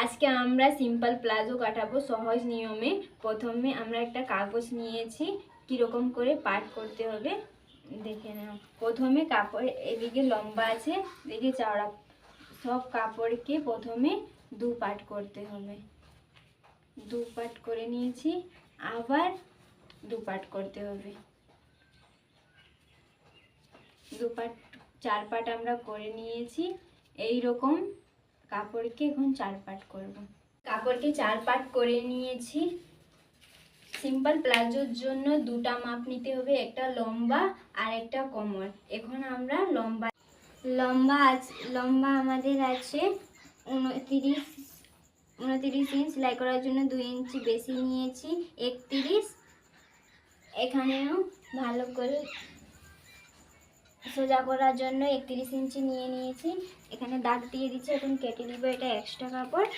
আজকে আমরা simple palazzo কাটাবো সহজ নিয়মে। প্রথমে আমরা একটা কাগজ নিয়েছি, কীরকম করে পাট করতে হবে দেখে নাও। প্রথমে কাপড় এদিকে লম্বা আছে, এদিকে চওড়া, সব কাপড়কে প্রথমে দু পাট করতে হবে। দু পাট করে নিয়েছি, আবার দু পাট করতে হবে। দু পাট, চার পাট আমরা করে নিয়েছি। এই রকম কাপড়কে এখন চার পাট করব। কাপড়কে চার পাট করে নিয়েছি। সিম্পল প্লাজোর জন্য দুটা মাপ নিতে হবে, একটা লম্বা আর একটা কোমর। এখন আমরা লম্বা আমাদের আছে 29 ইঞ্চ। সেলাই করার জন্য 2 ইঞ্চি বেশি নিয়েছি, 31। এখানেও ভালো করে সোজা করার জন্য 31 ইঞ্চি নিয়ে নিয়েছি। এখানে দাগ দিয়ে দিচ্ছি, এখন কেটে দিব। এটা এক্সট্রা কাপড়।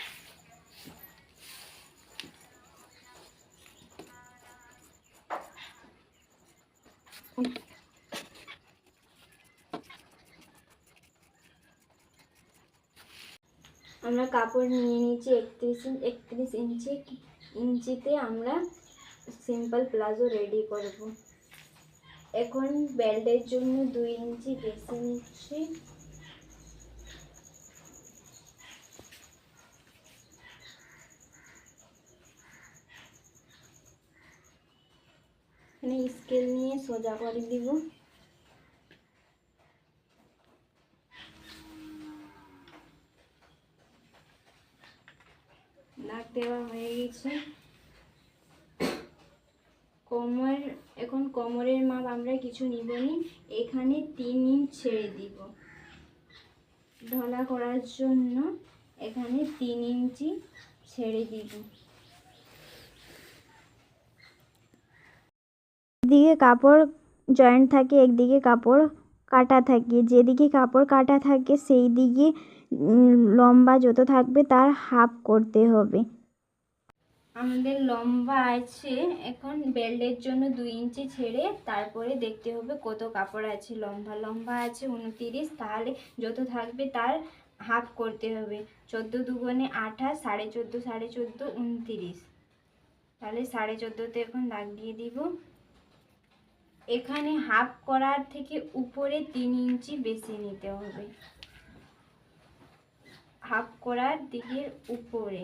আমরা কাপড় নিয়ে নিয়েছি 31 ইঞ্চিতে আমরা সিম্পল প্লাজো রেডি করব। এখন বেল্টের জন্য 2 ইঞ্চি বেশি নিচ্ছি। এখানে স্কেল নিয়ে সোজা করে দিব। দাগ দেওয়া হয়ে গেছে। এখন কোমরের মাপ আমরা কিছু নিব নি, এখানে 3 ইঞ্চ ছেড়ে দিব। ঢলা করার জন্য এখানে 3 ইঞ্চি ছেড়ে দিব। একদিকে কাপড় জয়েন্ট থাকে, একদিকে কাপড় কাটা থাকে। যেদিকে কাপড় কাটা থাকে সেই দিকে লম্বা যত থাকবে তার হাফ করতে হবে। আমাদের লম্বা আছে, এখন বেল্টের জন্য 2 ইঞ্চি ছেড়ে তারপরে দেখতে হবে কত কাপড় আছে। লম্বা আছে 29, তাহলে যত থাকবে তার হাফ করতে হবে। 14 দুগুণে 28, 14.5, 14.5, 29, তাহলে 14.5তে এখন দাগ দিয়ে দিব। এখানে হাফ করার থেকে উপরে 3 ইঞ্চি বেশি নিতে হবে। হাফ করার দিকের উপরে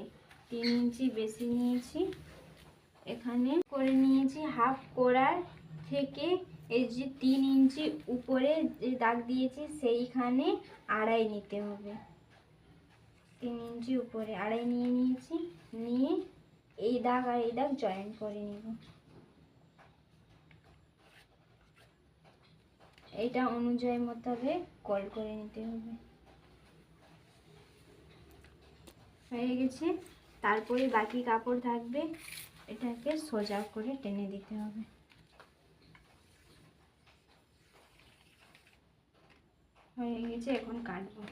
3 ইঞ্চি বেশি নিয়েছি। এখানে করে নিয়েছি হাফ করার থেকে এই যে 3 ইঞ্চি উপরে যে দাগ দিয়েছি সেইখানে আড়াই নিতে হবে। 3 ইঞ্চি উপরে আড়াই নিয়ে নিয়েছি, নিয়ে এই দাগ আর এই দাগ জয়েন করে নিব। এটা অনুযায়ী মোতাবেক কল করে নিতে হবে। হয়ে গেছে। তারপরে বাকি কাপড় থাকবে, এটাকে সোজা করে টেনে দিতে হবে। হয়ে গেছে, এখন কাটবো।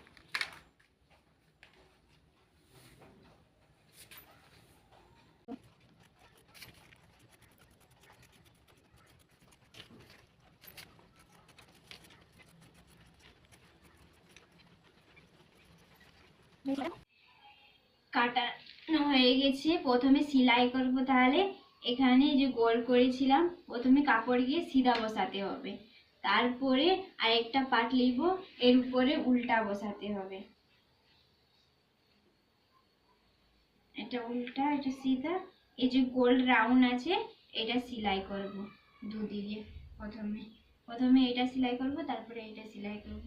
কাটানো হয়ে গেছে। প্রথমে সেলাই করব। তাহলে এখানে যে গোল করেছিলাম, প্রথমে কাপড় গিয়ে সিধা বসাতে হবে, তারপরে আরেকটা পাট নিব, এর উপরে উল্টা বসাতে হবে। এটা উল্টা, এটা সিধা। এই যে গোল রাউন্ড আছে এটা সেলাই করব দুদিকে। প্রথমে এটা সেলাই করব, তারপরে এটা সেলাই করব।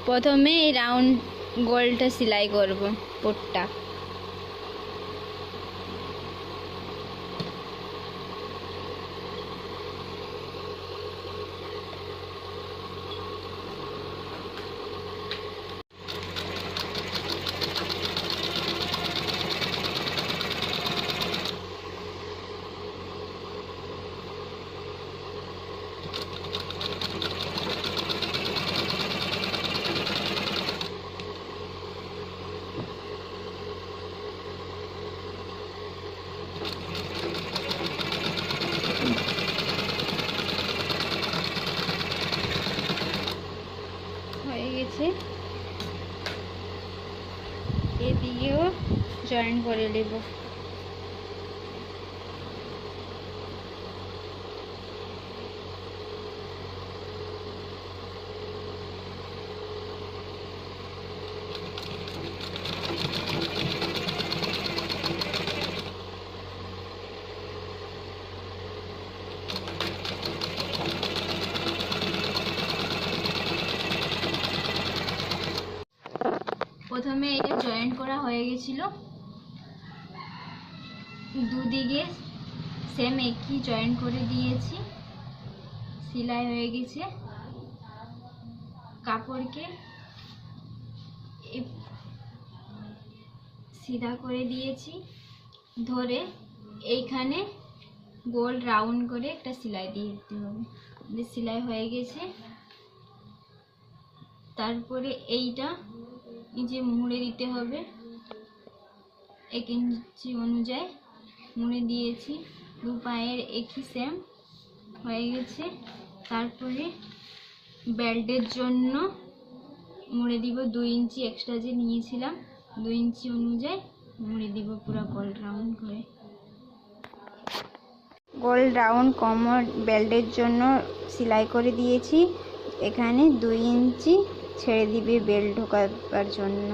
প্রথমে এই রাউন্ড গোলটা সেলাই করব পোটটা। এদিকেও জয়েন করে নেব। প্রথমে এটা জয়েন করা হয়ে গেছিল, দুদিকে সেম একই জয়েন করে দিয়েছি, সেলাই হয়ে গেছে। কাপড়কে সিধা করে দিয়েছি, ধরে এইখানে গোল রাউন্ড করে একটা সেলাই দিয়ে দিতে হবে। সেলাই হয়ে গেছে। তারপরে এইটা এই যে মুড়ে দিতে হবে, 1 ইঞ্চি অনুযায়ী মুড়ে দিয়েছি। দু পায়ের একই সেম হয়ে গেছে। তারপরে বেল্টের জন্য মুড়ে দিব 2 ইঞ্চি এক্সট্রা যে নিয়েছিলাম, 2 ইঞ্চি অনুযায়ী মুড়ে দিব পুরো গোল রাউন্ড করে। গোল রাউন্ড কোমর বেল্টের জন্য সেলাই করে দিয়েছি। এখানে 2 ইঞ্চি ছেড়ে দিবে বেল্ট ঢোকাবার জন্য।